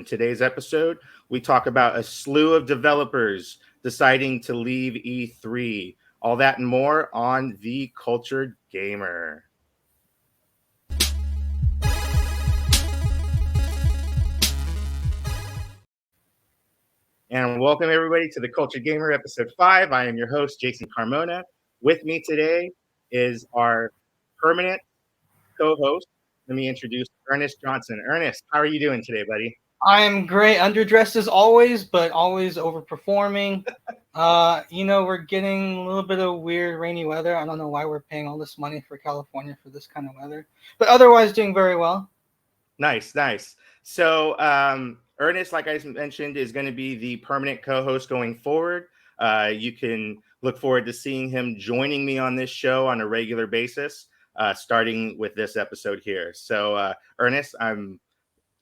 In today's episode, we talk about a slew of developers deciding to leave E3. All that and more on The Cultured Gamer. And welcome everybody to The Cultured Gamer, episode 5. I am your host, Jason Carmona. With me today is our permanent co-host. Let me introduce Ernest Johnson. Ernest, how are you doing today, buddy? I am great. Underdressed as always, but always overperforming. We're getting a little bit of weird rainy weather. I don't know why we're paying all this money for California for this kind of weather, but otherwise doing very well. Nice. So, Ernest, like I mentioned, is going to be the permanent co-host going forward. You can look forward to seeing him joining me on this show on a regular basis, starting with this episode here. So, Ernest, I'm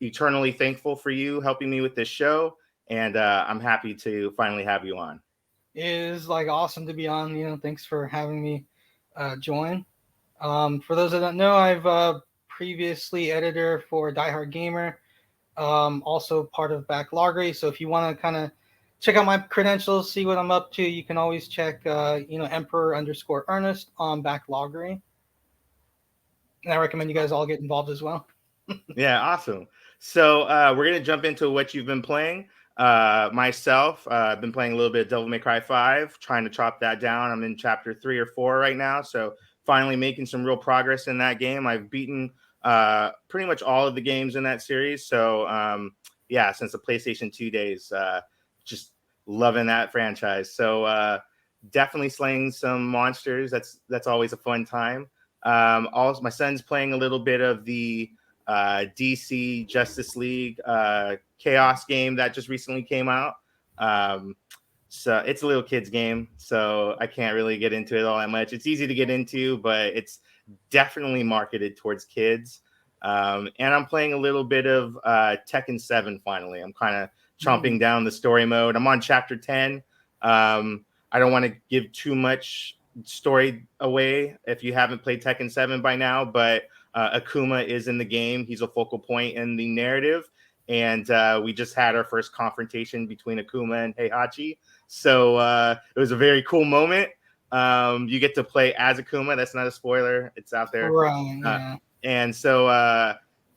eternally thankful for you helping me with this show, and I'm happy to finally have you on. It is awesome to be on. Thanks for having me join. For those that don't know, I've previously editor for Die Hard Gamer, also part of Backloggery. So if you want to kind of check out my credentials, see what I'm up to, you can always check Emperor_Ernest on Backloggery. And I recommend you guys all get involved as well. Yeah, awesome. So we're going to jump into what you've been playing. Myself, I've been playing a little bit of Devil May Cry 5, trying to chop that down. I'm in chapter 3 or 4 right now, so finally making some real progress in that game. I've beaten pretty much all of the games in that series. So, since the PlayStation 2 days, just loving that franchise. So definitely slaying some monsters. That's always a fun time. Also, my son's playing a little bit of the DC Justice League Chaos game that just recently came out. So it's a little kid's game, so I can't really get into it all that much. It's easy to get into, but it's definitely marketed towards kids. And I'm playing a little bit of Tekken 7 finally. I'm kind of chomping down the story mode. I'm on chapter 10. I don't want to give too much story away if you haven't played Tekken 7 by now, but Akuma is in the game. He's a focal point in the narrative. And we just had our first confrontation between Akuma and Heihachi. So it was a very cool moment. You get to play as Akuma. That's not a spoiler. It's out there. Right, yeah. And so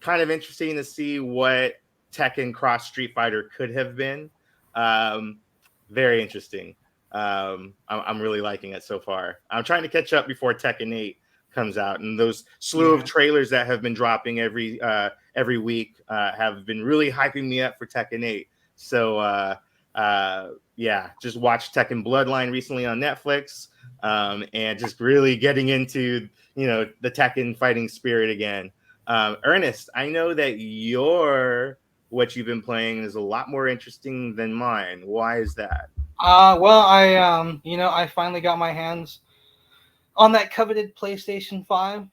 kind of interesting to see what Tekken Cross Street Fighter could have been. Very interesting. I'm really liking it so far. I'm trying to catch up before Tekken 8 comes out, and those slew of trailers that have been dropping every week have been really hyping me up for Tekken 8. So just watched Tekken Bloodline recently on Netflix, and just really getting into the Tekken fighting spirit again. Ernest, I know that what you've been playing is a lot more interesting than mine. Why is that? I finally got my hands on that coveted PlayStation 5.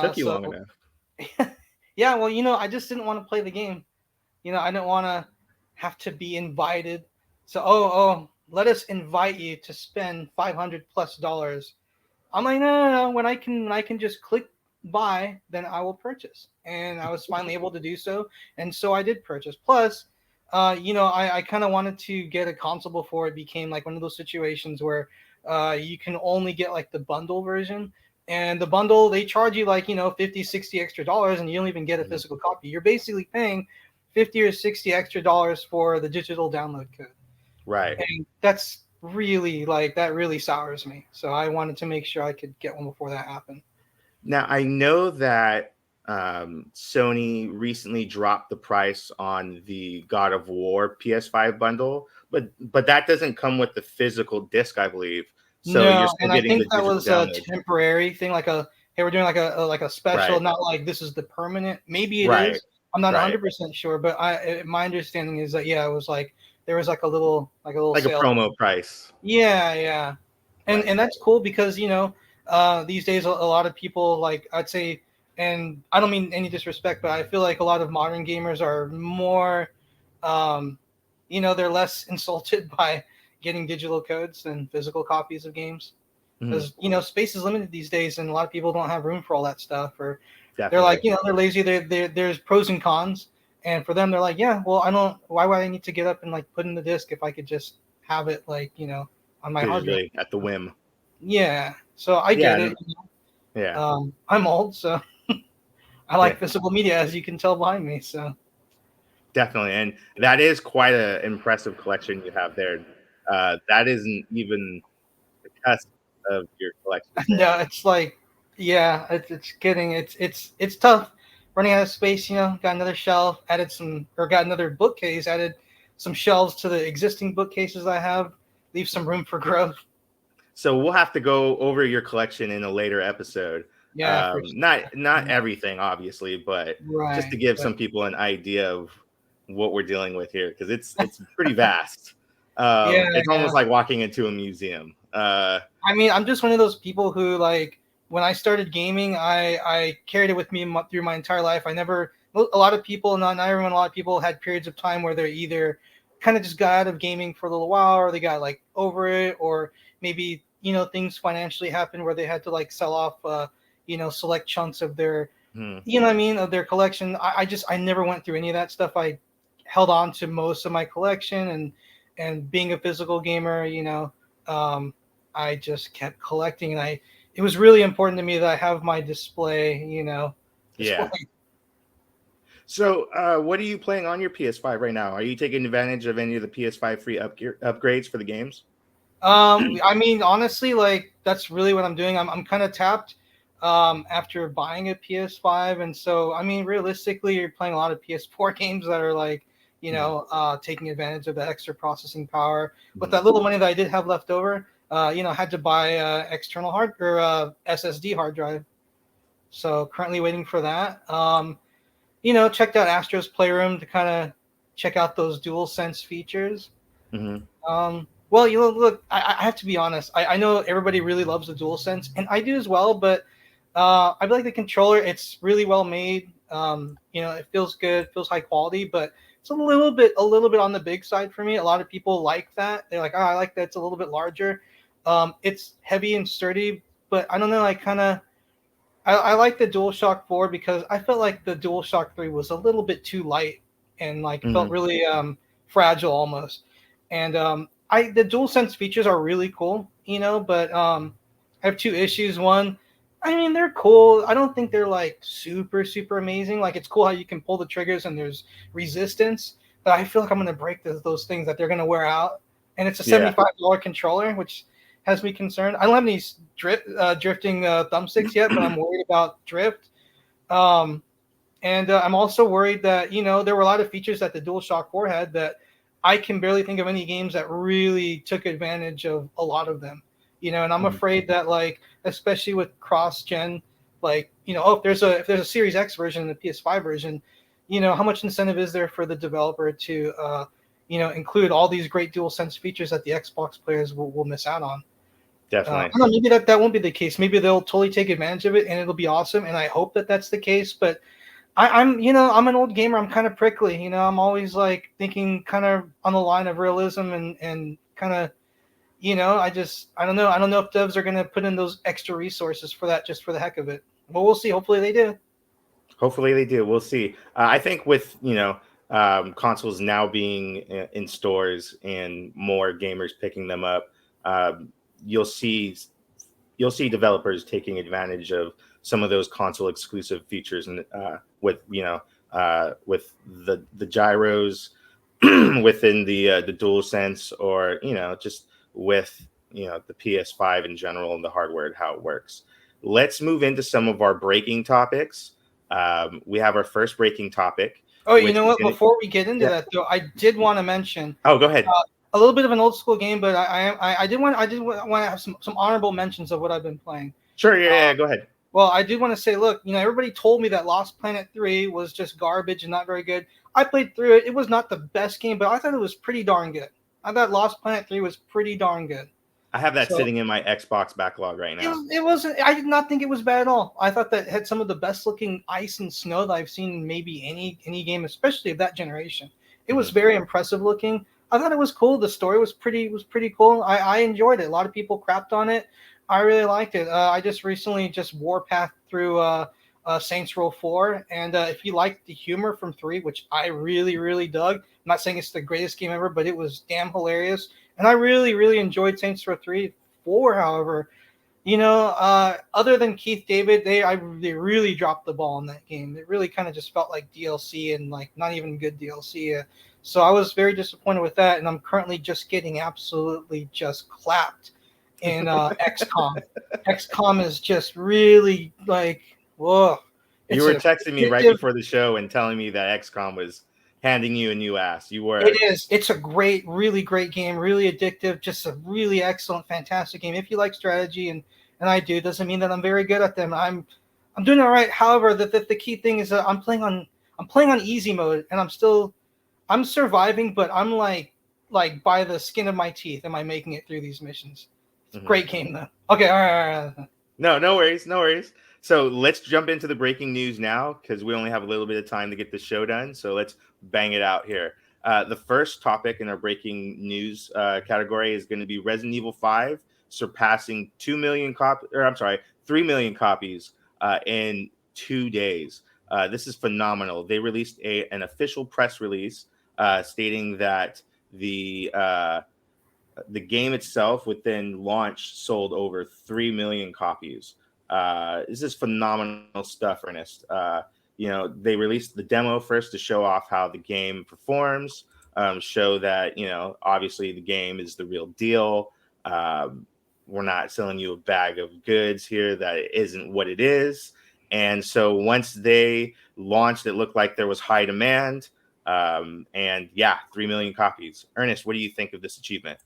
Took you long enough. Yeah, well, I just didn't want to play the game. I didn't want to have to be invited. So, let us invite you to spend $500+. I'm like, no. When I can just click buy, then I will purchase. And I was finally able to do so. And so I did purchase. Plus, I kind of wanted to get a console before it became like one of those situations where you can only get like the bundle version, and the bundle, they charge you like, $50-$60 extra, and you don't even get a physical copy. You're basically paying $50 or $60 extra for the digital download code. Right. And that's really that really sours me. So I wanted to make sure I could get one before that happened. Now I know that Sony recently dropped the price on the God of War PS5 bundle, but that doesn't come with the physical disc, I believe. So no, you're still and getting I think that was download. A temporary thing, like we're doing like a special, right. Not like this is the permanent. Maybe it right. is. I'm not 100% sure, but my understanding is that it was like there was like a little sale. A promo price. Yeah, and that's cool because these days a lot of people, like, I'd say, and I don't mean any disrespect, but I feel like a lot of modern gamers are more, they're less insulted by getting digital codes than physical copies of games, because space is limited these days, and a lot of people don't have room for all that stuff, or Definitely. They're like, they're lazy. There's pros and cons, And for them, they're like, yeah, well, I don't. Why would I need to get up and like put in the disc if I could just have it like on my hard drive? Digitally at the whim. Yeah. So I Yeah, get it. yeah, I'm old, so I yeah, like physical media, as you can tell behind me. So definitely. And that is quite an impressive collection you have there. That isn't even the cusp of your collection there. no, it's like, yeah, it's tough running out of space. Got another shelf, added some, or got another bookcase, added some shelves to the existing bookcases I have, leave some room for growth. So we'll have to go over your collection in a later episode. Yeah, for Not sure. everything, obviously, but just to Right, give but some people an idea of what we're dealing with here, because it's pretty vast. yeah, It's yeah. almost like walking into a museum. I mean, I'm just one of those people who like when I started gaming, I carried it with me through my entire life. I never a lot of people, not everyone, a lot of people had periods of time where they're either kind of just got out of gaming for a little while, or they got like over it, or maybe things financially happened where they had to like sell off select chunks of their hmm, what I mean, of their collection. I never went through any of that stuff. I held on to most of my collection, and being a physical gamer, um, I just kept collecting, and it was really important to me that I have my display, display. yeah. So, what are you playing on your PS5 right now? Are you taking advantage of any of the PS5 free upgrades for the games? I mean, honestly, like that's really what I'm doing. I'm kind of tapped after buying a PS5, and so I mean, realistically, you're playing a lot of PS4 games that are like, Hmm, taking advantage of the extra processing power. With hmm, that little money that I did have left over, I had to buy external hard or SSD hard drive. So currently waiting for that. Checked out Astro's Playroom to kind of check out those dual sense features. hmm, Well, look, I have to be honest. I know everybody really loves the DualSense, and I do as well. But I feel like the controller, it's really well made. It feels good, feels high quality, but it's a little bit on the big side for me. A lot of people like that. They're like, oh, I like that. It's a little bit larger. It's heavy and sturdy, but I don't know. I like the DualShock 4 because I felt like the DualShock 3 was a little bit too light and like felt hmm. really fragile almost. And I the DualSense features are really cool, but I have two issues. One, I mean they're cool. I don't think they're like super super amazing. Like it's cool how you can pull the triggers and there's resistance, but I feel like I'm gonna break those things that they're gonna wear out. And it's a Yeah. $75 controller, which has me concerned. I don't have any drifting thumbsticks yet, but I'm worried about drift. Um, and I'm also worried that there were a lot of features that the DualShock 4 had that I can barely think of any games that really took advantage of a lot of them. And I'm Mhm. afraid that like especially with cross gen, like if there's a Series X version and the PS5 version, how much incentive is there for the developer to include all these great DualSense features that the Xbox players will miss out on? I Definitely. don't know, maybe that won't be the case. Maybe they'll totally take advantage of it and it'll be awesome. And I hope that that's the case. But I'm an old gamer. I'm kind of prickly. I'm always like thinking kind of on the line of realism and kind of, I don't know. I don't know if devs are going to put in those extra resources for that just for the heck of it. Well, we'll see. Hopefully they do. Hopefully they do. We'll see. I think with consoles now being in stores and more gamers picking them up, um, you'll see you'll see developers taking advantage of some of those console exclusive features and with with the gyros within the dual sense or just with the PS5 in general and the hardware and how it works. Let's move into some of our breaking topics. We have our first breaking topic, Oh, you which know is what? going to, Before we get into yeah. that, though, I did want to mention Oh, go ahead. a little bit of an old school game, but I did want to have some honorable mentions of what I've been playing. Sure. Yeah, Uh, yeah, go ahead. Well, I do want to say, look, everybody told me that Lost Planet 3 was just garbage and not very good. I played through it. It was not the best game, but I thought it was pretty darn good. I thought Lost Planet 3 was pretty darn good. I have that So sitting in my Xbox backlog right it now. was, it wasn't, I did not think it was bad at all. I thought that it had some of the best looking ice and snow that I've seen in maybe any game, especially of that generation. It was Hmm. very impressive looking. I thought it was cool. The story was pretty cool. I enjoyed it. A lot of people crapped on it. I really liked it. I just recently just warpathed through Saints Row 4. And if you like the humor from 3, which I really, really dug, I'm not saying it's the greatest game ever, but it was damn hilarious. And I really, really enjoyed Saints Row 3. 4, however, other than Keith David, they really dropped the ball in that game. It really kind of just felt like DLC and like not even good DLC. So I was very disappointed with that, and I'm currently just getting absolutely just clapped in XCOM. XCOM is just really like, whoa. You It's were a texting me right addictive. before the show and telling me that XCOM was handing you a new ass. You It were. is. It's a great, really great game, really addictive, just a really excellent, fantastic game. If you like strategy, and I do, doesn't mean that I'm very good at them. I'm doing all right. However, the key thing is that I'm playing on easy mode, and I'm surviving, but I'm like by the skin of my teeth. Am I making it through these missions? It's a Mhm. great game though. Okay, all right. No, no worries, no worries. So let's jump into the breaking news now because we only have a little bit of time to get the show done. So let's bang it out here. The first topic in our breaking news category is going to be Resident Evil 5 surpassing 2 million copies, or I'm sorry, 3 million copies in 2 days. This is phenomenal. They released an official press release stating that the game itself within launch sold over 3 million copies. This is phenomenal stuff, Ernest. They released the demo first to show off how the game performs, show that, obviously the game is the real deal. Um, we're not selling you a bag of goods here that isn't what it is. And so once they launched, it looked like there was high demand. And yeah, 3 million copies. Ernest, what do you think of this achievement?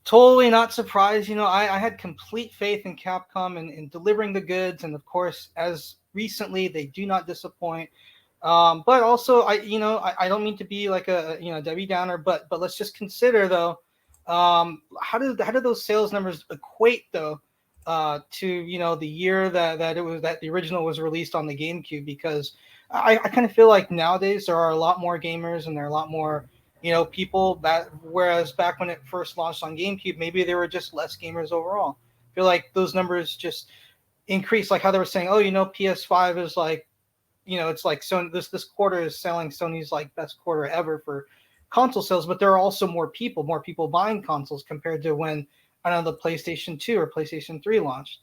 Totally not surprised. I had complete faith in Capcom in delivering the goods, and of course, as recently, they do not disappoint. But also, I don't mean to be like a Debbie Downer, but let's just consider though, how do those sales numbers equate though, to the year that the original was released on the GameCube? Because I kind of feel like nowadays there are a lot more gamers and there are a lot more people that, whereas back when it first launched on GameCube, maybe there were just less gamers overall. I feel like those numbers just increase, like how they were saying, oh, PS5 is like, it's like Sony, this quarter is selling Sony's like best quarter ever for console sales, but there are also more people buying consoles compared to when, I don't know, the PlayStation 2 or PlayStation 3 launched.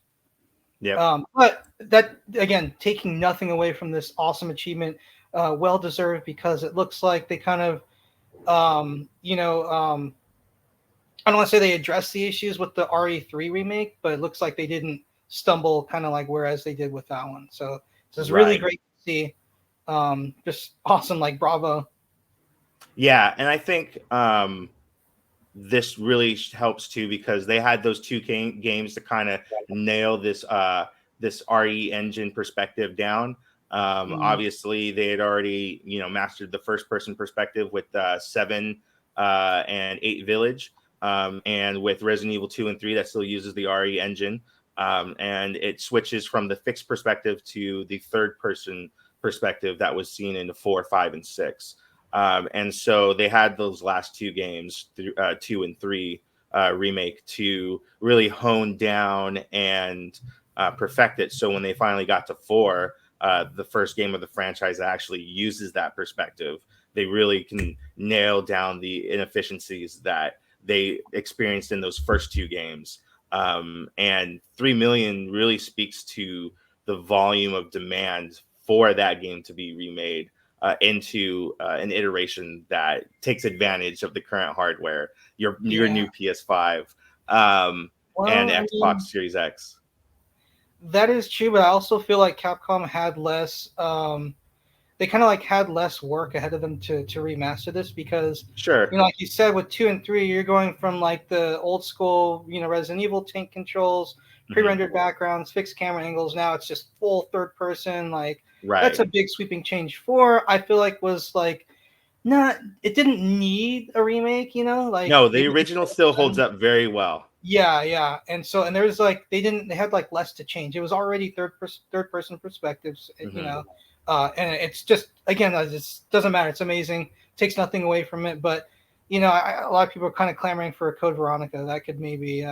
Yep. But that, again, taking nothing away from this awesome achievement, well deserved, because it looks like they kind of um, you know, um, I don't want to say they addressed the issues with the RE3 remake, but it looks like they didn't stumble kind of like whereas they did with that one. So this is really Right. great to see. Just awesome, like bravo. Yeah, and I think this really helps too because they had those two games to kind of nail this RE engine perspective down. Mm, Obviously, they had already mastered the first person perspective with 7 and 8 Village, and with Resident Evil 2 and 3 that still uses the RE engine, and it switches from the fixed perspective to the third person perspective that was seen in the 4, 5, and 6. And so they had those last two games, 2 and 3 remake, to really hone down and perfect it. So when they finally got to 4, the first game of the franchise that actually uses that perspective, they really can nail down the inefficiencies that they experienced in those first two games. And 3 million really speaks to the volume of demand for that game to be remade into an iteration that takes advantage of the current hardware, your yeah. new PS5, um, and Well, I Xbox mean, Series X. that is true, but I also feel like Capcom had less. They kind of like had less work ahead of them to remaster this, because Sure. like you said, with 2 and 3, you're going from like the old school Resident Evil tank controls, Hmm. pre-rendered backgrounds, fixed camera angles. Now it's just full third person. Like, that's Right. a big sweeping change. 4, I feel like, was like, not, it didn't need a remake, like No, they the really original could still have holds done. up very well. Yeah, and there was like, they had like less to change. It was already third person perspectives, Hmm. and it's just, again, it just doesn't matter. It's amazing. Takes nothing away from it, but a lot of people are kind of clamoring for a Code Veronica. That could maybe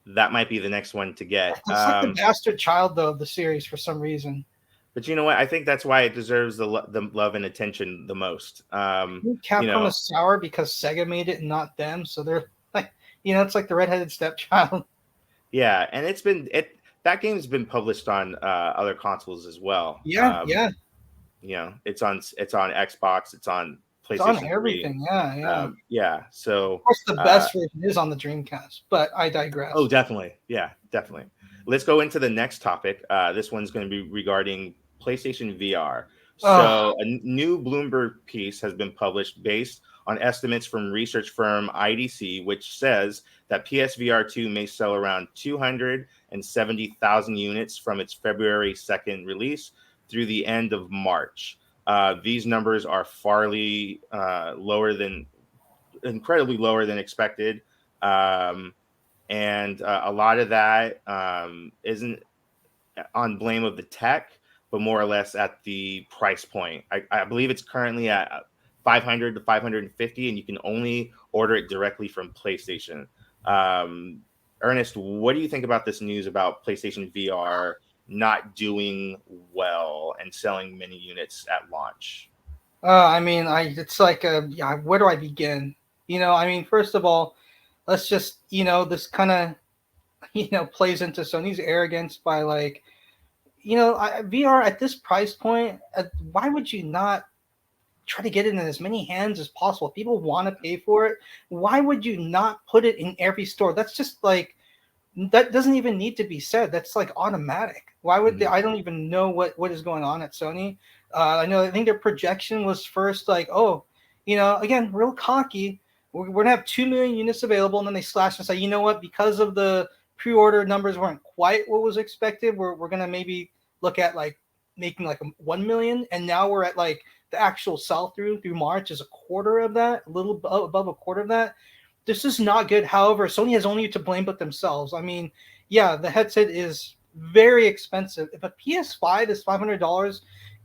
That might be the next one to get. it's like the bastard child though of the series for some reason. But you know what? I think that's why it deserves the love and attention the most. You Capcom know, is sour because Sega made it and not them, so they're like, it's like the redheaded stepchild. yeah, and that game's been published on other consoles as well. Yeah, yeah, It's on Xbox, it's on it's on PlayStation 3. everything. Yeah, yeah. Of Yeah, so course, the uh, best version is on the Dreamcast, but I oh, digress. definitely. Yeah, definitely. Let's go into the next topic. This one's going to be regarding PlayStation VR. Oh, So, new Bloomberg piece has been published based on estimates from research firm IDC, which says that PSVR 2 may sell around 270,000 units from its February 2nd release through the end of March. These numbers are incredibly lower than expected. Um, and a lot of that isn't on blame of the tech, but more or less at the price point. I believe it's currently at 500 to 550, and you can only order it directly from PlayStation. Um, Ernest, what do you think about this news about PlayStation VR not doing well and selling many units at launch? I mean, it's like, yeah, where do I begin? I mean, first of all, let's just, this kind of, plays into Sony's arrogance by like, VR at this price point, why would you not try to get it in as many hands as possible? People want to pay for it. Why would you not put it in every store? That's just like, that doesn't even need to be said. That's like automatic. Why would they? Mhm. I don't even know what is going on at Sony. I think their projection was first like, oh, again, real cocky. We're gonna have 2 million units available, and then they slash and say, you know what? Because of the pre-order numbers weren't quite what was expected, we're gonna maybe look at like making like 1 million, and now we're at like the actual sell through March is a quarter of that, a little above a quarter of that. This is not good. However, Sony has only to blame but themselves. I mean, yeah, the headset is very expensive. If a PS5 is $500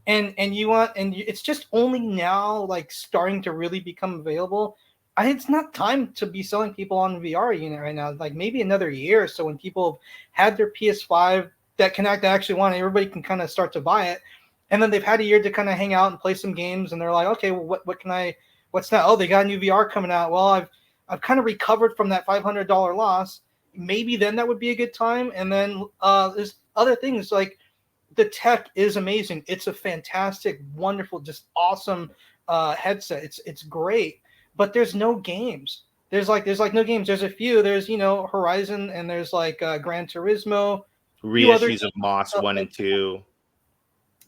and it's just only now like starting to really become available, it's not time to be selling people on VR unit right now. Like maybe another year or so when people have had their PS5 that actually want it, everybody can kind of start to buy it. And then they've had a year to kind of hang out and play some games, and they're like, okay, well, what's that? Oh, they got a new VR coming out. Well, I've kind of recovered from that $500 loss. Maybe then that would be a good time. And then there's other things like the tech is amazing. It's a fantastic, wonderful, just awesome headset. It's great, but there's no games. There's like no games. There's a few. There's Horizon, and there's like Gran Turismo, a few other Reissues of Moss stuff 1 like and 2.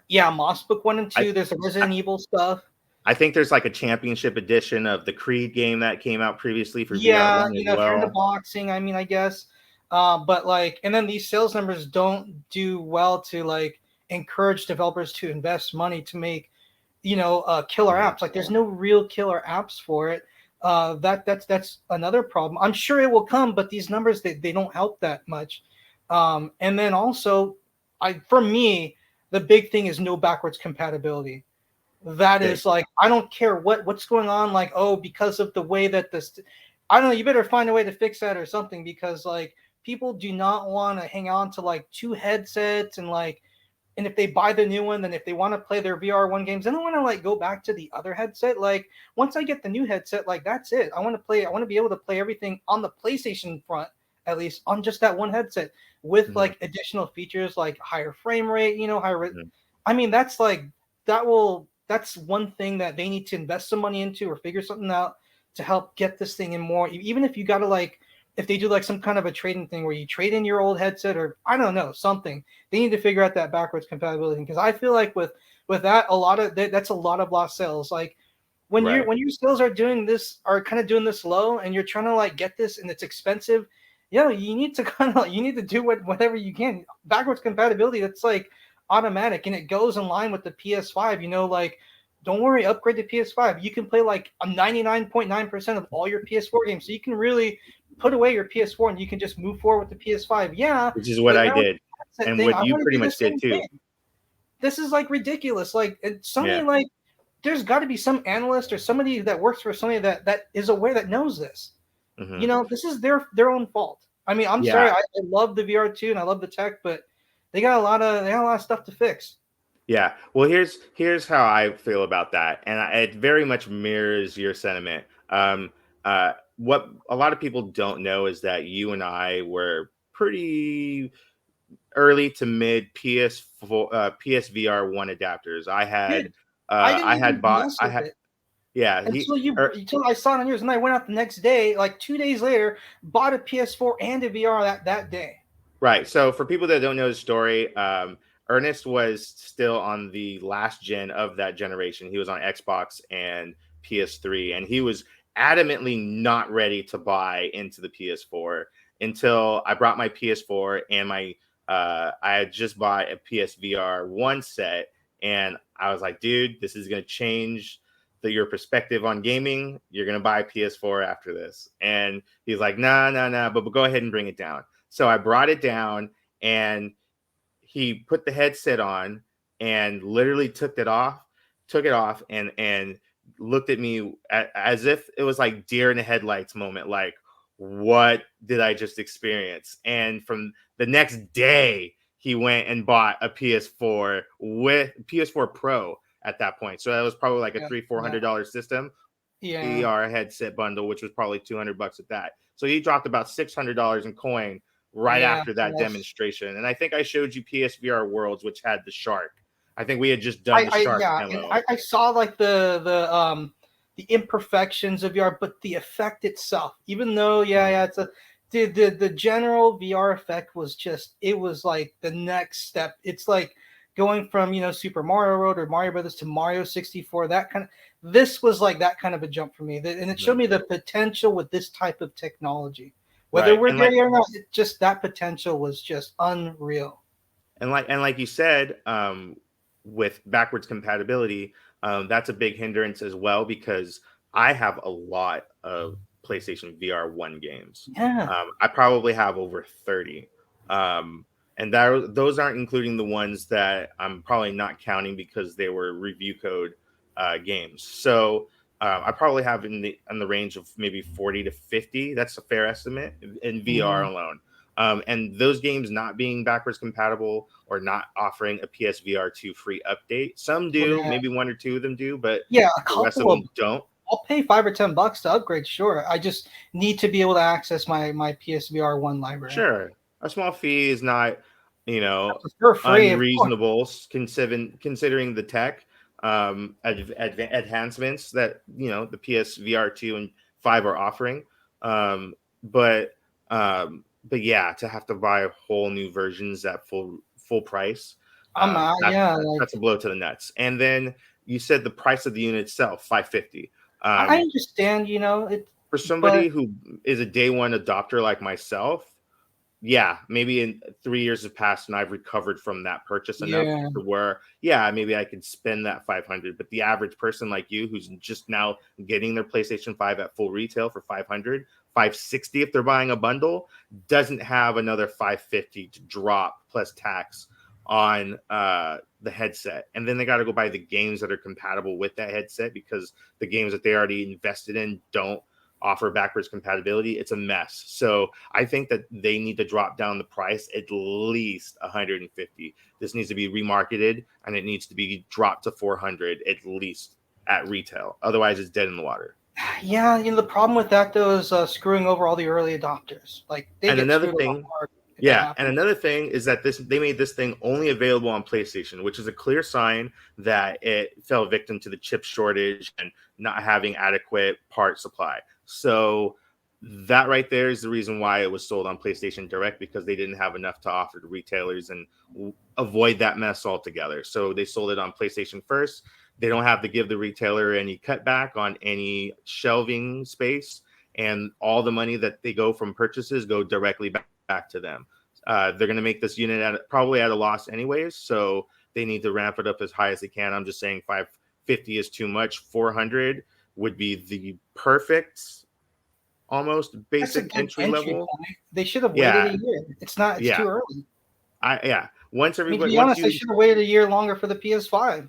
yeah, Moss Book 1 and 2. I, There's the Resident Evil stuff. I think there's like a championship edition of the Creed game that came out previously for Yeah, VR1 as if you're into well. boxing, I mean, I guess. But like, and then these sales numbers don't do well to like encourage developers to invest money to make, killer Mhm. apps. Like, there's no real killer apps for it. That's another problem. I'm sure it will come, but these numbers they don't help that much. And then also, for me, the big thing is no backwards compatibility. That Big. is like, I don't care what's going on, like, oh, because of the way that this, I don't know, you better find a way to fix that or something, because like people do not want to hang on to like two headsets, and like, and if they buy the new one, then if they want to play their VR1 games, then they want to like go back to the other headset. Like, once I get the new headset, like, that's it. I want to be able to play everything on the PlayStation front, at least on just that one headset, with Mhm, like additional features like higher frame rate, mhm. I mean, that's one thing that they need to invest some money into or figure something out to help get this thing in more. Even if you got to like, if they do like some kind of a trading thing where you trade in your old headset, or I don't know, something, they need to figure out that backwards compatibility, because I feel like with that, a lot of that's a lot of lost sales. Like, Right. when your sales are kind of doing this low, and you're trying to like get this and it's expensive, you need to you need to do whatever you can. Backwards compatibility, that's like automatic, and it goes in line with the PS5. Like, don't worry, upgrade to PS5. You can play like a 99.9% of all your PS4 games, so you can really put away your PS4 and you can just move forward with the PS5. Yeah, Which is what but I now with did, the headset and thing, what I you want to pretty do the much did same too. thing. This is like ridiculous. Like, Yeah. Sony, like, there's got to be some analyst or somebody that works for Sony that is aware, that knows this. Mhm. This is their own fault. I mean, I'm Yeah. sorry, I love the VR2 and I love the tech, but they got a lot of stuff to fix. Yeah. Well, here's how I feel about that, and it very much mirrors your sentiment. What a lot of people don't know is that you and I were pretty early to mid PS4, PSVR one adapters. Dude, I didn't I had even bought, mess I with had, it yeah, until I saw it on yours, and I went out the next day, like 2 days later, bought a PS4 and a VR that day. right. So for people that don't know the story, Ernest was still on the last gen of that generation. He was on Xbox and PS3, and he was adamantly not ready to buy into the PS4 until I brought my PS4 and I had just bought a PSVR one set, and I was like, dude, this is gonna change your perspective on gaming. You're gonna buy a PS4 after this, and he's like, nah, nah, nah, but go ahead and bring it down. So I brought it down, and he put the headset on and literally took it off, and looked at me as if it was like deer in the headlights moment, like, what did I just experience? And from the next day, he went and bought a PS4 with PS4 Pro at that point. So that was probably like a Yeah, three, four yeah, hundred dollar system. yeah, VR headset bundle, which was probably $200 at that. So he dropped about $600 in coin right yeah. after that Yes. demonstration. And I think I showed you PSVR Worlds, which had the shark. I think we had just done the shark Yeah, and demo. I saw like the imperfections of VR, but the effect itself, even though it's a the general VR effect was just, it was like the next step. It's like going from Super Mario World or Mario Brothers to Mario 64. That kind of, this was like that kind of a jump for me, and it showed Mhm. me the potential with this type of technology. Whether Right. we're there yet or not, just that potential was just unreal. And like you said, with backwards compatibility, that's a big hindrance as well because I have a lot of PlayStation VR one games. Yeah. I probably have over 30. um, and those aren't including the ones that I'm probably not counting because they were review code games. So I probably have in the range of maybe 40 to 50. That's a fair estimate in VR Mhm. alone. And those games not being backwards compatible or not offering a PSVR 2 free update. Some Well, do, yeah. maybe one or two of them do, but Yeah, a the rest of couple of them don't. I'll pay $5 or $10 to upgrade. Sure, I just need to be able to access my PSVR one library. Sure, a small fee is not, you I know, prefer free, of course. unreasonable considering the tech enhancements that the PSVR 2 and 5 are offering. Um, but but yeah, to have to buy whole new versions at full price, Yeah, like that's a blow to the nuts. And then you said the price of the unit itself, 550. I Um, understand, it, for but somebody who is a day one adopter like myself, yeah, maybe in 3 years have passed and I've recovered from that purchase enough yeah, to where, yeah, maybe I could spend that 500. But the average person like you, who's just now getting their PlayStation 5 at full retail for 500, 560 if they're buying a bundle, doesn't have another 550 to drop plus tax on the headset. And then they got to go buy the games that are compatible with that headset because the games that they already invested in don't offer backwards compatibility. It's a mess. So I think that they need to drop down the price at least 150. This needs to be remarketed and it needs to be dropped to 400 at least at retail. Otherwise, it's dead in the water. yeah. The problem with that though is screwing over all the early adopters. Like they And get another screwed over thing, hard if that yeah, and happens. another thing is that they made this thing only available on PlayStation, which is a clear sign that it fell victim to the chip shortage and not having adequate part supply. So that right there is the reason why it was sold on PlayStation Direct because they didn't have enough to offer to retailers and avoid that mess altogether. So they sold it on PlayStation first. They don't have to give the retailer any cutback on any shelving space, and all the money that they go from purchases go directly back to them. They're going to make this unit probably at a loss anyways, so they need to ramp it up as high as they can. I'm just saying 550 is too much. 400 would be the perfect, almost That's a basic good entry entry level. point. They should have waited a Yeah, year. It's not. It's yeah, too early. yeah. Once I mean, to everybody, be once honest, they you, should have waited a year longer for the PS5.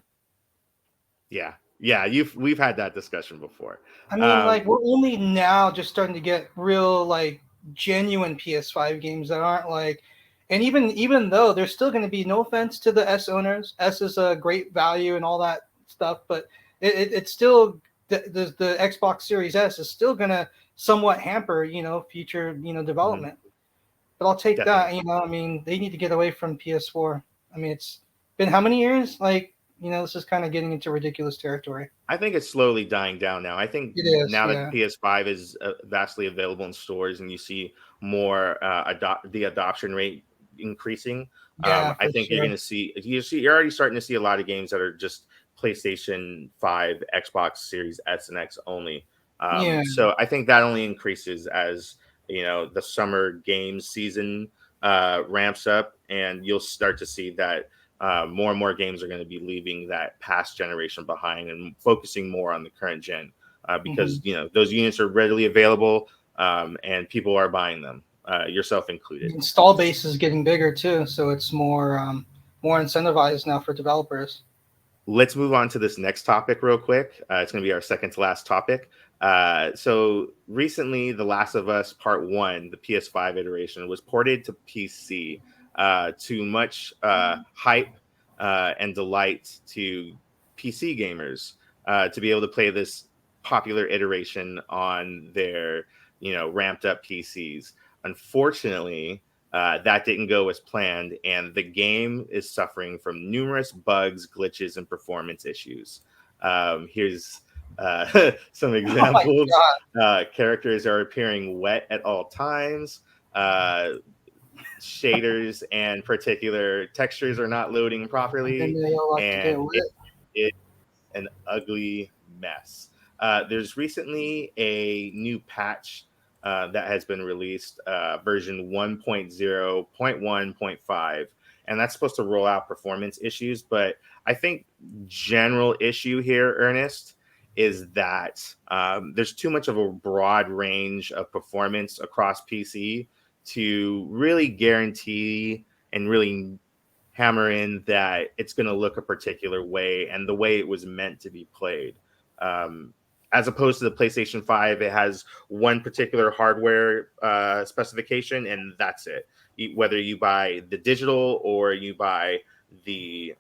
yeah, yeah. We've had that discussion before. I mean, Um, like we're only now just starting to get real, like genuine PS5 games that aren't like And even though there's still going to be, no offense to the S owners, S is a great value and all that stuff, but it's still the Xbox Series S is still going to somewhat hamper, future, Mhm. development. But I'll take that. Definitely. I mean, they need to get away from PS4. I mean, it's been how many years? Like, this is kind of getting into ridiculous territory. I think it's slowly dying down now. I think It is, now that the yeah, PS5 is vastly available in stores and you see more the adoption rate increasing, yeah, I for think you're sure. going to you're already starting to see a lot of games that are just PlayStation 5, Xbox Series S and X only. Yeah, So I think that only increases as the summer games season ramps up, and you'll start to see that more and more games are going to be leaving that past generation behind and focusing more on the current gen hmm because those units are readily available and people are buying them, yourself included. the install base is getting bigger too, so it's more incentivized now for developers. Let's move on to this next topic real quick. It's going to be our second to last topic. So recently, The Last of Us Part One, the PS5 iteration, was ported to PC to much hype and delight to PC gamers to be able to play this popular iteration on their ramped up PCs. Unfortunately, that didn't go as planned, and the game is suffering from numerous bugs, glitches, and performance issues. Here's some Oh my examples. god! Characters are appearing wet at all times. Uh, Shaders and particular textures are not loading And properly, they all like to get and lit. it an ugly mess. There's recently a new patch that has been released, version 1.0.1.5, and that's supposed to roll out performance issues. But I think general issue here, Ernest, is that there's too much of a broad range of performance across PC to really guarantee and really hammer in that it's going to look a particular way and the way it was meant to be played. Um, as opposed to the PlayStation 5, it has one particular hardware specification, and that's it. Whether you buy the digital or you buy the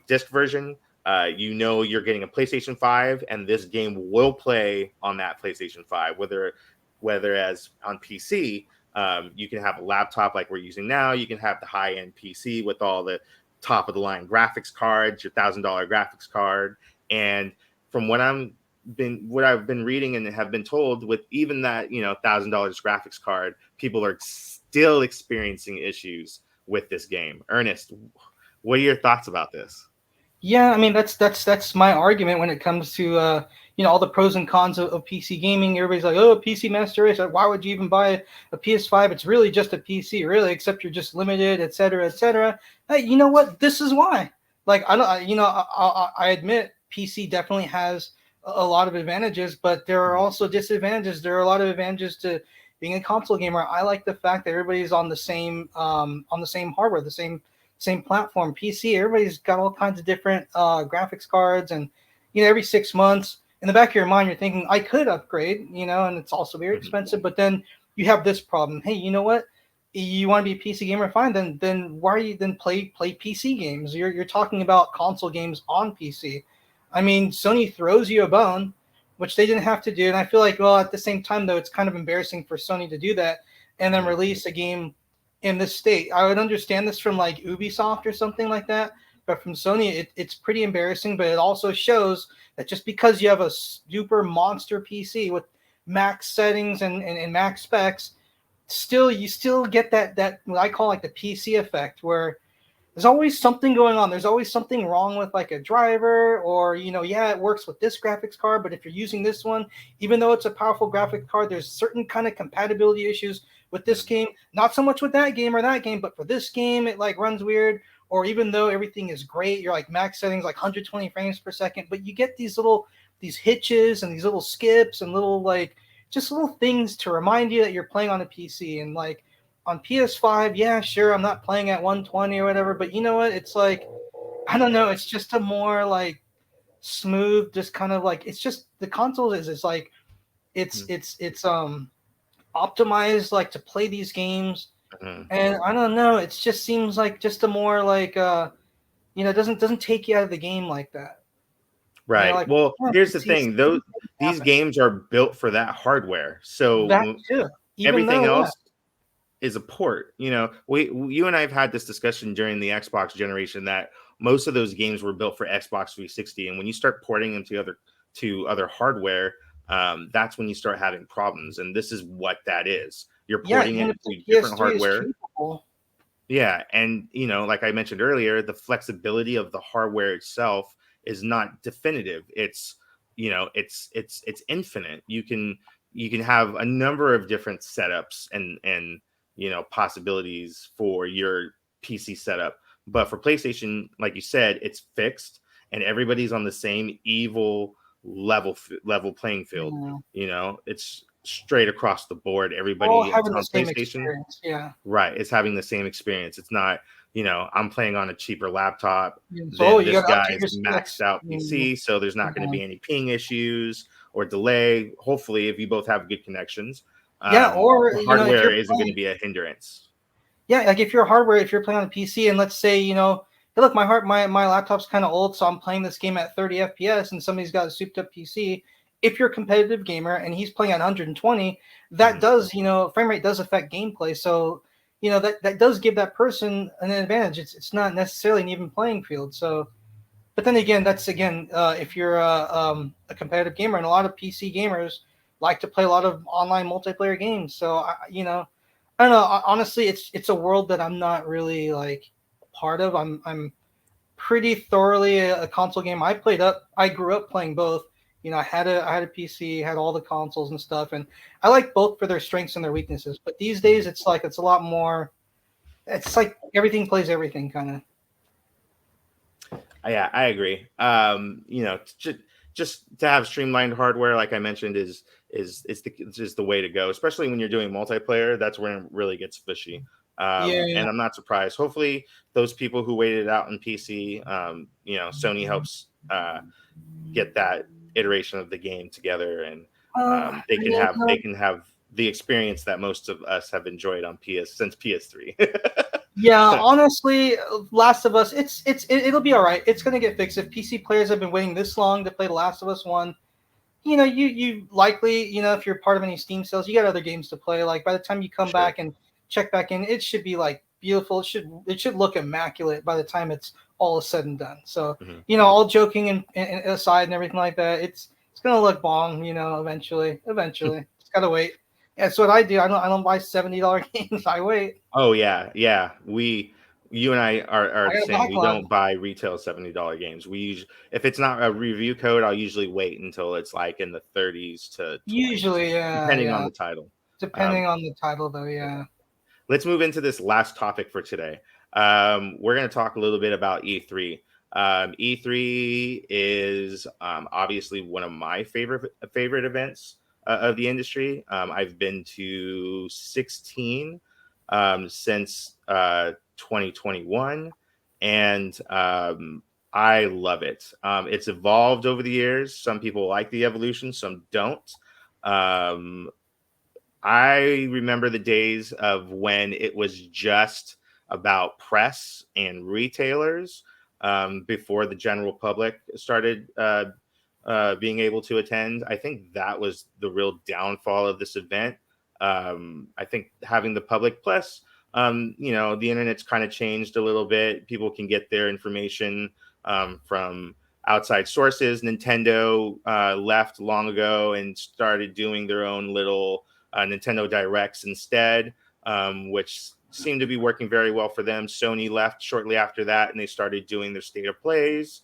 disc version, you're getting a PlayStation 5, and this game will play on that PlayStation 5. Whether as on PC, you can have a laptop like we're using now. You can have the high end PC with all the top of the line graphics cards, your $1,000 graphics card, and from what I've been reading and have been told, with even that $1,000 graphics card, people are still experiencing issues with this game. Ernest, what are your thoughts about this? Yeah, I mean that's my argument when it comes to all the pros and cons of PC gaming. Everybody's like, oh, PC Master Race. Why would you even buy a PS5? It's really just a PC, really, except you're just limited, etc., etc. Hey, you know what? This is why. Like I don't, I admit PC definitely has a lot of advantages, but there are also disadvantages. There are a lot of advantages to being a console gamer. I like the fact that everybody's on the same hardware, the same platform. PC, everybody's got all kinds of different graphics cards, and every 6 months, in the back of your mind, you're thinking, I could upgrade, and it's also very Mhm. expensive. But then you have this problem. Hey, you know what? You want to be a PC gamer, fine. Then why are you then play PC games? You're talking about console games on PC. I mean, Sony throws you a bone, which they didn't have to do. And I feel like, well, at the same time, though, it's kind of embarrassing for Sony to do that and then Mhm. release a game in this state. I would understand this from like Ubisoft or something like that, but from Sony, it's pretty embarrassing. But it also shows that just because you have a super monster PC with max settings and max specs, still you still get that what I call like the PC effect, where there's always something going on. There's always something wrong with like a driver, or yeah, it works with this graphics card, but if you're using this one, even though it's a powerful graphics card, there's certain kind of compatibility issues with this Mhm. game. Not so much with that game or that game, but for this game, it like runs weird. Or even though everything is great, you're like max settings like 120 frames per second, but you get these hitches and these little skips and little like just little things to remind you that you're playing on a PC. And like on PS5, yeah, sure, I'm not playing at 120 or whatever, but you know what? It's like, I don't know, it's just a more like smooth, just kind of like, it's just the console is like it's Mhm. optimized like to play these games Mhm. And I don't know, it just seems like just a more like doesn't take you out of the game like that. Right. Like Well, yeah, here's the see, thing. Those things these happen. games are built for that hardware. So That too. Even everything though, yeah. else is a port. You and I have had this discussion during the Xbox generation that most of those games were built for Xbox 360, and when you start porting them to other hardware, that's when you start having problems. And this is what that is. You're Yeah, porting even it if the to different PS3 is hardware. capable. Yeah, and like I mentioned earlier, the flexibility of the hardware itself is not definitive. It's infinite. You can have a number of different setups and possibilities for your PC setup. But for PlayStation, like you said, it's fixed and everybody's on the same evil level playing field. Yeah. It's straight across the board. We're all Everybody that's having the on same PlayStation. experience. Yeah. Right. It's having the same experience. It's not, I'm playing on a cheaper laptop Yeah. So, than you this got to update guy's your maxed specs. out PC. So there's not going to be any ping issues or delay. Hopefully, if you both have good connections, Yeah, or the if hardware you're isn't going playing, to be a hindrance. yeah, like if you're hardware, if you're playing on a PC, and let's say hey, look, my laptop's kind of old, so I'm playing this game at 30 FPS, and somebody's got a souped up PC. If you're a competitive gamer and he's playing at 120, that Mhm. does frame rate does affect gameplay. So that does give that person an advantage. It's not necessarily an even playing field. So but then again, that's again, if you're a competitive gamer, and a lot of PC gamers like to play a lot of online multiplayer games. So I don't know. Honestly, it's a world that I'm not really like part of. I'm pretty thoroughly a console game. I grew up playing both. I had a PC, had all the consoles and stuff, and I like both for their strengths and their weaknesses. But these days, it's like it's a lot more. It's like everything plays everything, kind of. Yeah, I agree. Just to have streamlined hardware, like I mentioned, is the way to go, especially when you're doing multiplayer. That's when it really gets fishy. Yeah. And I'm not surprised. Hopefully, those people who waited out in PC, Sony helps get that iteration of the game together, and they can Yeah. have the experience that most of us have enjoyed on since PS3. Yeah, honestly, Last of Us, it'll be all right. It's gonna get fixed. If PC players have been waiting this long to play The Last of Us one, you likely, if you're part of any Steam sales, you got other games to play. Like by the time you come Sure. back and check back in, it should be like beautiful. It should look immaculate by the time it's all said and done. So Mhm. all joking and aside and everything like that, it's gonna look bomb. Eventually, just gotta wait. That's what I do. I don't buy $70 games. I wait. Oh yeah, yeah. You and I are I the got a same. We backlog. don't buy retail $70 games. If it's not a review code, I'll usually wait until it's like in the 30s to 20s, Usually, yeah, depending on yeah. the title. Depending Um, on the title, though, yeah. yeah. Let's move into this last topic for today. We're going to talk a little bit about E3. E3 is obviously one of my favorite events of the industry. I've been to 16 since 2021, and I love it. It's evolved over the years. Some people like the evolution, some don't. Um, I remember the days of when it was just about press and retailers before the general public started being able to attend. I think that was the real downfall of this event. I think having the public plus, the internet's kind of changed a little bit. People can get their information from outside sources. Nintendo left long ago and started doing their own little Nintendo Directs instead, which seemed to be working very well for them. Sony left shortly after that, and they started doing their state of plays,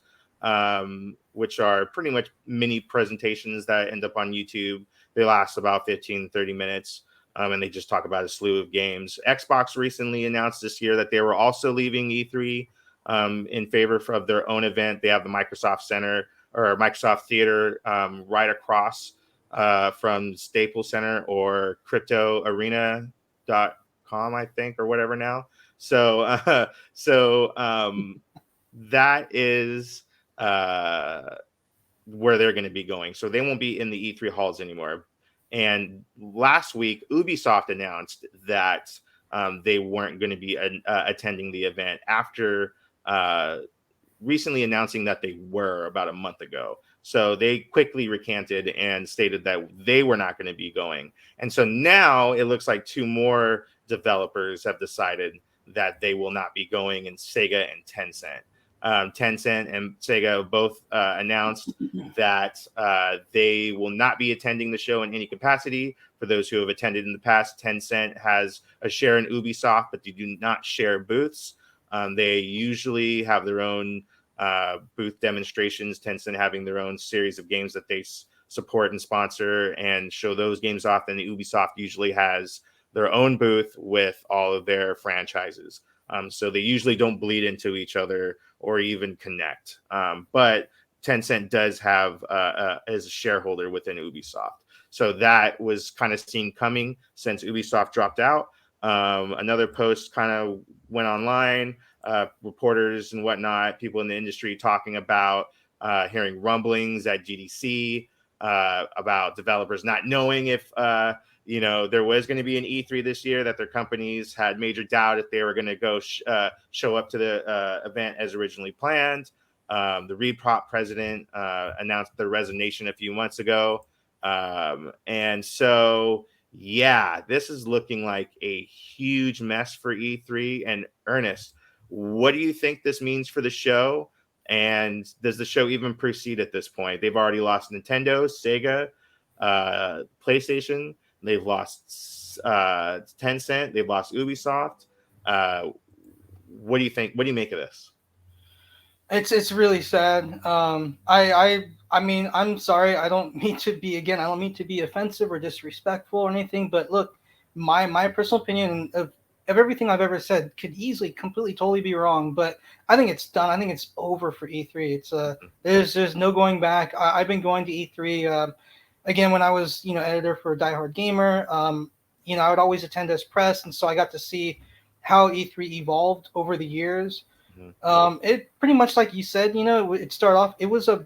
which are pretty much mini presentations that end up on YouTube. They last about 15, 30 minutes. And they just talk about a slew of games. Xbox recently announced this year that they were also leaving E3 in favor of their own event. They have the Microsoft Center or Microsoft Theater right across from Staples Center or cryptoarena.com, I think, or whatever now. So that is where they're going to be going. So they won't be in the E3 halls anymore. And last week, Ubisoft announced that they weren't going to be attending the event after recently announcing that they were about a month ago. So they quickly recanted and stated that they were not going to be going. And so now it looks like two more developers have decided that they will not be going, in Sega and Tencent. Tencent and Sega both announced that they will not be attending the show in any capacity. For those who have attended in the past, Tencent has a share in Ubisoft, but they do not share booths. They usually have their own booth demonstrations, Tencent having their own series of games that they support and sponsor and show those games off. And the Ubisoft usually has their own booth with all of their franchises. So they usually don't bleed into each other or even connect. But Tencent does have as a shareholder within Ubisoft. So that was kind of seen coming since Ubisoft dropped out. Another post kind of went online, reporters and whatnot, people in the industry talking about hearing rumblings at GDC about developers not knowing if there was going to be an E3 this year, that their companies had major doubt if they were going to go show up to the event as originally planned. The Repop president announced their resignation a few months ago. And so, yeah, this is looking like a huge mess for E3. And Ernest, what do you think this means for the show? And does the show even proceed at this point? They've already lost Nintendo, Sega, PlayStation. They've lost Tencent. They've lost Ubisoft. What do you think? What do you make of this? It's really sad. I mean, I'm sorry. I don't mean to be, again, I don't mean to be offensive or disrespectful or anything. But look, my personal opinion of everything I've ever said could easily, completely, totally be wrong. But I think it's done. I think it's over for E3. It's there's no going back. I've been going to E3 again when I was editor for Die Hard Gamer. I would always attend as press, and so I got to see how E3 evolved over the years. It pretty much, like you said, it started off. It was a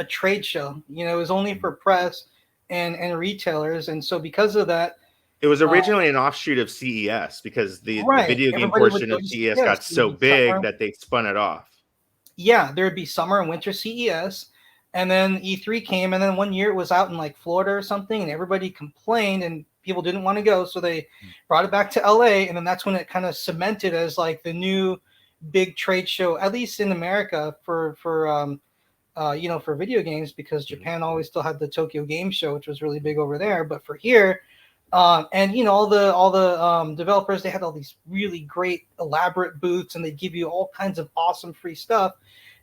trade show. It was only for press and retailers, and so because of that, it was originally an offshoot of CES because the right, video game everybody would portion go of to CES CES. got It would so be big summer. that they spun it off. Yeah, there would be summer and winter CES, and then E3 came, and then one year it was out in like Florida or something, and everybody complained, and people didn't want to go, so they brought it back to LA, and then that's when it kind of cemented as like the new big trade show, at least in America for video games, because Japan always still had the Tokyo Game Show, which was really big over there. But for here, and all the developers, they had all these really great elaborate booths, and they give you all kinds of awesome free stuff.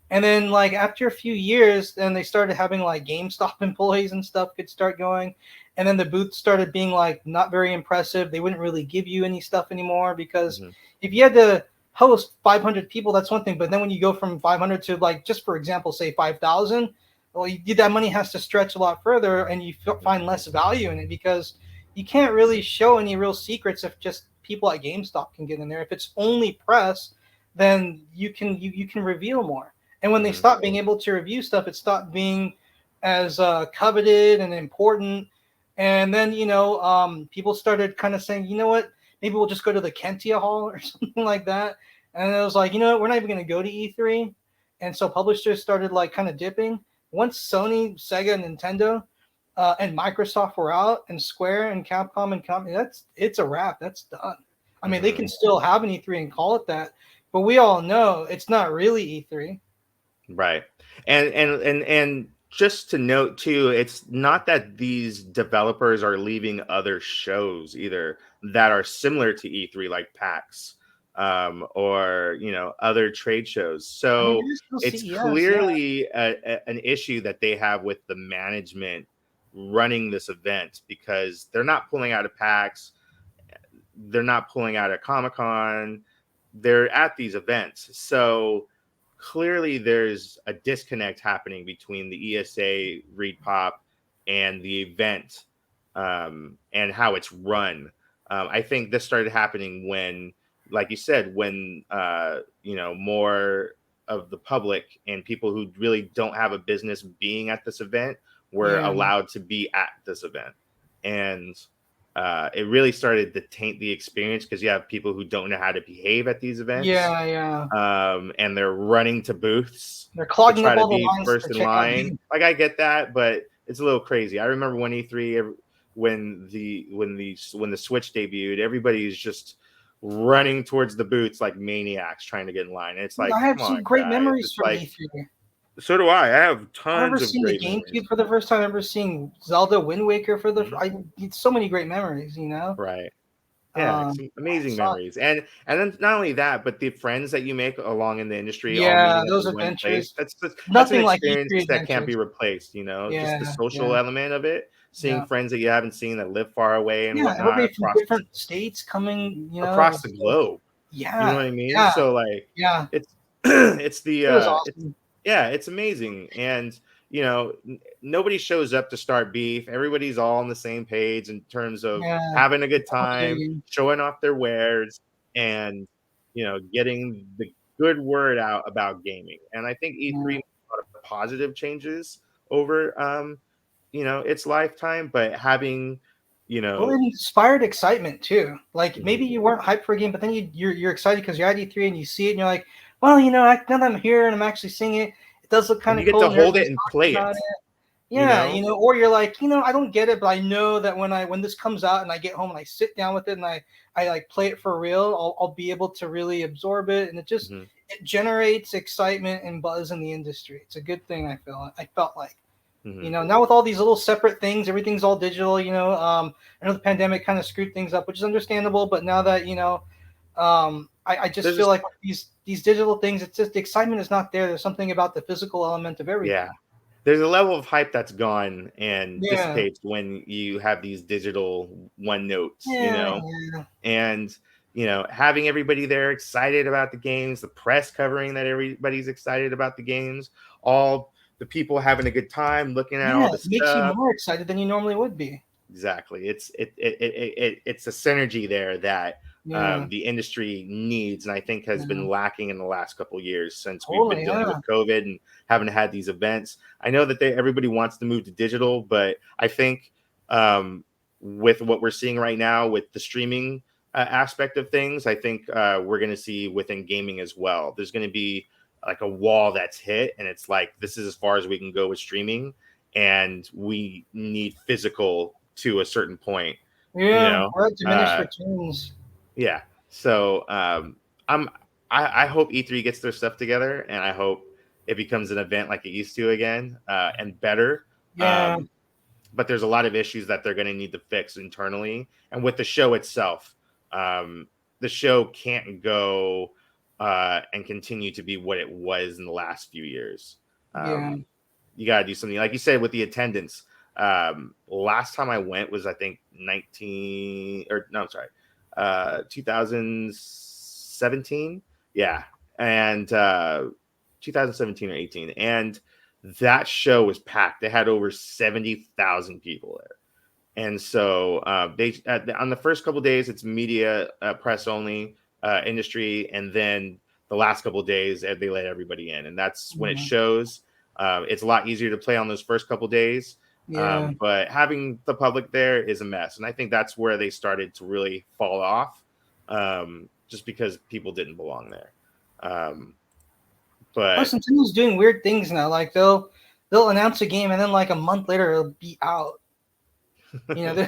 And then like after a few years, then they started having like GameStop employees and stuff could start going. And then the booths started being like not very impressive. They wouldn't really give you any stuff anymore because Mm-hmm. if you had to host 500 people, that's one thing. But then when you go from 500 to like, just for example, say 5,000, well, that money has to stretch a lot further, and you find less value in it because you can't really show any real secrets if just people at GameStop can get in there. If it's only press, then you can reveal more. And when they Mm-hmm. stopped being able to review stuff, it stopped being as coveted and important. And then people started kind of saying, you know what, maybe we'll just go to the Kentia Hall or something like that. And it was like, we're not even going to go to E3. And so publishers started like kind of dipping. Once Sony, Sega, Nintendo, and Microsoft were out, and Square and Capcom and company, it's a wrap. That's done. I mean, they Mm-hmm. can still have an E3 and call it that, but we all know it's not really E3. Right. And just to note too, it's not that these developers are leaving other shows either that are similar to E3, like PAX, or other trade shows. I mean, So there's still it's CES, yeah. clearly an issue that they have with the management running this event, because they're not pulling out of PAX, they're not pulling out at Comic Con, they're at these events. So clearly there's a disconnect happening between the ESA Read Pop and the event, and how it's run. I think this started happening when, like you said, when more of the public and people who really don't have a business being at this event were Yeah. allowed to be at this event. And it really started to taint the experience because you have people who don't know how to behave at these events, Yeah. and they're running to booths They're to clogging try up to all the be lines first to in check out line. games. Like I get that, but it's a little crazy. I remember when E3 when the Switch debuted, everybody's just running towards the booths like maniacs trying to get in line. And it's like, I have come on, some great guys. memories It's from like, E3. so do I. I have I remember tons of seeing the great memories. GameCube for the first time. I remember seeing Zelda Wind Waker for the. Mhm. I so many great memories, you know. Right. Yeah, some amazing So, memories. And then not only that, but the friends that you make along in the industry all yeah, meeting at those the one place. adventures. That's an Nothing like experience E3 that can't be adventures. replaced, just the Yeah, social yeah, element of it, seeing yeah. friends that you haven't seen that live far away and Yeah, whatnot everybody from different states coming, it across was the so, globe. You know yeah, what I mean? yeah, So like yeah. it's it's It was it's awesome. yeah, it's amazing. And nobody shows up to start beef. Everybody's all on the same page in terms of Yeah, having a good time, accommodating. showing off their wares, and getting the good word out about gaming. And I think E3 Yeah. made a lot of positive changes over its lifetime, but having you Well, know it inspired excitement too. Like maybe mhm. you weren't hyped for a game, but then you're excited because you're at E3 and you see it, and you're like, well, now that I'm here and I'm actually seeing it, it does look kind And you of get to cool, and hold it everybody's and talking play about it, it. you Yeah, know or you're like, I don't get it, but I know that when this comes out and I get home and I sit down with it and I like play it for real, I'll be able to really absorb it, and Mhm, it generates excitement and buzz in the industry. It's a good thing. I felt like. mhm. Now with all these little separate things, everything's all digital. I know the pandemic kind of screwed things up, which is understandable. But now that I just There's feel just like these digital things, it's just the excitement is not there. There's something about the physical element of yeah. everything. There's a level of hype that's gone and Yeah, dissipates when you have these digital one notes, yeah, and having everybody there excited about the games, the press covering that everybody's excited about the games, all the people having a good time looking at yeah. all It the makes you stuff. more excited than you normally would be. Exactly. It's a synergy there that Yeah, the industry needs, and I think has yeah, been lacking in the last couple of years since we've been totally. dealing Yeah, with COVID and haven't had these events. I know that everybody wants to move to digital, but I think with what we're seeing right now with the streaming aspect of things, I think we're going to see within gaming as well. There's going to be like a wall that's hit, and it's like this is as far as we can go with streaming, and we need physical to a certain point, you yeah. know. We're at diminished Uh, returns. yeah. So I'm I hope E3 gets their stuff together, and I hope it becomes an event like it used to again, and better. Yeah, Um, but there's a lot of issues that they're going to need to fix internally, and with the show itself, um, the show can't go and continue to be what it was in the last few years. yeah. You got to do something, like you said, with the attendance. Last time I went was I think 19 or no, I'm sorry, 2017. Yeah, and 2017 or 18, and that show was packed. They had over 70,000 people there. And so they on the first couple of days, it's media, press only, industry, and then the last couple of days they let everybody in, and that's when it Yeah. shows. It's a lot easier to play on those first couple of days, Yeah. but having the public there is a mess, and I think that's where they started to really fall off, just because people didn't belong there. Um, but Plus, Nintendo's doing weird things now. Like they'll announce a game and then like a month later it'll be out. You know, they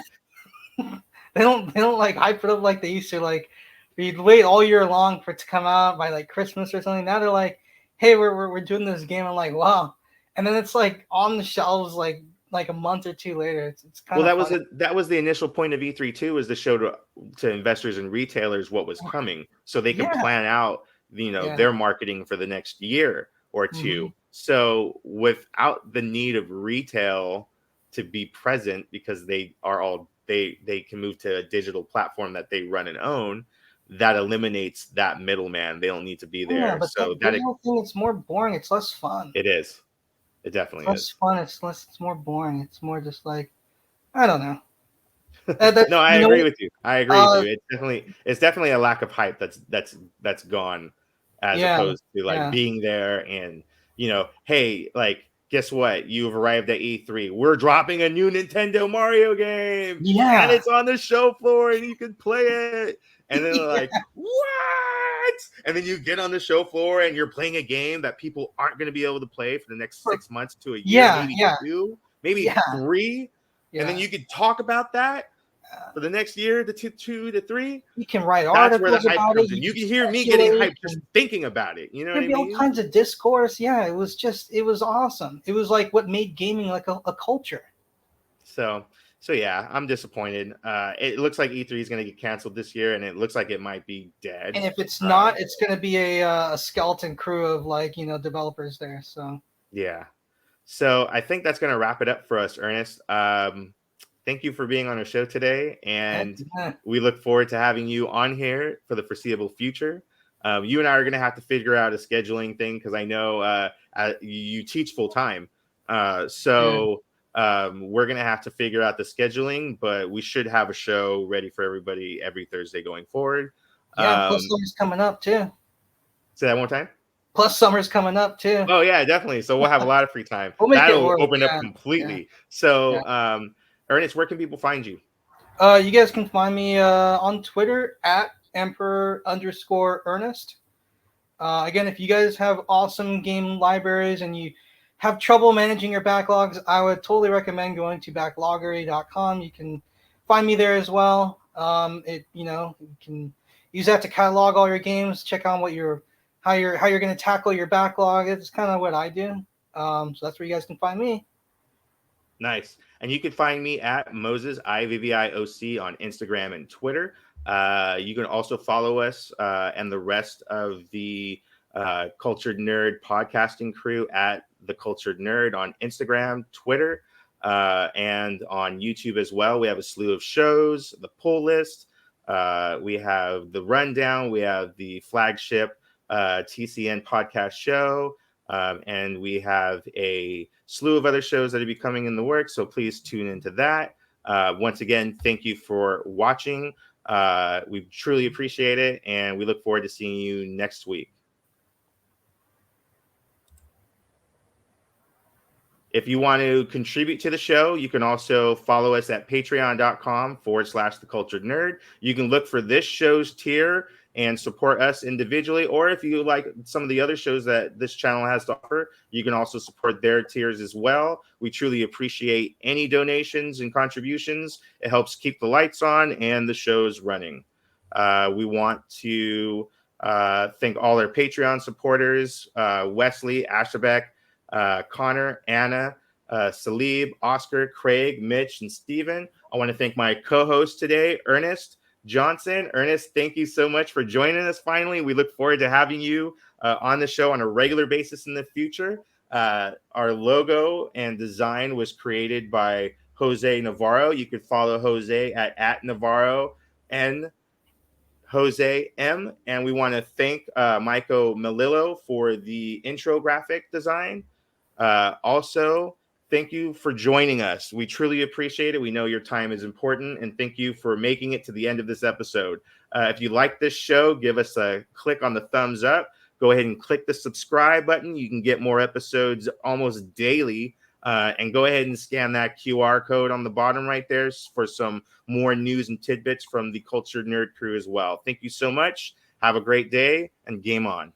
they don't like hype it up like they used to. Like you'd wait all year long for it to come out by like Christmas or something. Now they're like, hey, we're doing this game. I'm like, wow. And then it's like on the shelves like a month or two later. It's Well, kind of funny. that was the initial point of E3 too, is to show to investors and retailers what was coming, so they can Yeah. plan out Yeah. their marketing for the next year or Hmm. two. So without the need of retail to be present, because they can move to a digital platform that they run and own, that eliminates that middleman. They don't need to be Yeah, there. but So that that digital thing, it's more boring. It's less fun. it is. It It's definitely less is. fun. It's more boring. It's more just like I don't know. No, That's I agree with you. I agree with uh you. It's definitely a lack of hype that's gone, as yeah, opposed to like yeah, being there and hey, like guess what? You've arrived at E3. We're dropping a new Nintendo Mario game, and Yeah. it's on the show floor, and you can play it. And then they're like, what? And then you get on the show floor, and you're playing a game that people aren't going to be able to play for the next 6 months to a year, Yeah, maybe yeah, 2, maybe yeah, 3. And then yeah. you could talk about that for the next year, the 2 to 3. You can write That's where the articles hype about it. comes in. You You can can hear me getting speculate. hyped just thinking about it. You know what There'd I be all mean? kinds of discourse. Yeah, it was awesome. It was like what made gaming like a culture. So yeah, I'm disappointed. It looks like E3 is going to get canceled this year, and it looks like it might be dead. And if it's Uh, not, it's going to be a skeleton crew of like developers there. So yeah. So I think that's going to wrap it up for us, Ernest. Thank you for being on our show today, and yeah, we look forward to having you on here for the foreseeable future. You and I are going to have to figure out a scheduling thing because I know you teach full time. yeah, We're going to have to figure out the scheduling, but we should have a show ready for everybody every Thursday going forward. yeah. Plus summer's coming up too. Say that one more time. Plus summer's coming up too. Oh yeah, definitely. So we'll have a lot of free time. We'll make it That'll work. open up Yeah, yeah, completely. yeah. So, Ernest, where can people find you? You guys can find me on Twitter at Emperor_Ernest. Again, if you guys have awesome game libraries and you have trouble managing your backlogs, I would totally recommend going to backloggery.com. You can find me there as well. You can use that to catalog all your games, check on how you're going to tackle your backlog. It's kind of what I do. So that's where you guys can find me. Nice. And you can find me at Moses IVVIOC on Instagram and Twitter. You can also follow us and the rest of the Cultured Nerd podcasting crew at The Cultured Nerd on Instagram, Twitter, and on YouTube as well. We have a slew of shows, the pull list. We have the rundown. We have the flagship TCN podcast show. And we have a slew of other shows that will be coming in the works. So please tune into that. Once again, thank you for watching. We truly appreciate it. And we look forward to seeing you next week. If you want to contribute to the show, you can also follow us at patreon.com/The Cultured Nerd. You can look for this show's tier and support us individually. Or if you like some of the other shows that this channel has to offer, you can also support their tiers as well. We truly appreciate any donations and contributions. It helps keep the lights on and the shows running. We want to thank all our Patreon supporters, Wesley, Ashabek, Connor, Anna, Salib, Oscar, Craig, Mitch, and Steven. I want to thank my co-host today, Ernest Johnson. Ernest, thank you so much for joining us finally. We look forward to having you on the show on a regular basis in the future. Our logo and design was created by Jose Navarro. You could follow Jose at Navarro and Jose M. And we want to thank Michael Melillo for the intro graphic design. Also, thank you for joining us. We truly appreciate it. We know your time is important, and thank you for making it to the end of this episode. If you like this show, give us a click on the thumbs up. Go ahead and click the subscribe button. You can get more episodes almost daily. And go ahead and scan that QR code on the bottom right there for some more news and tidbits from the Cultured Nerd crew as well. Thank you so much. Have a great day and game on.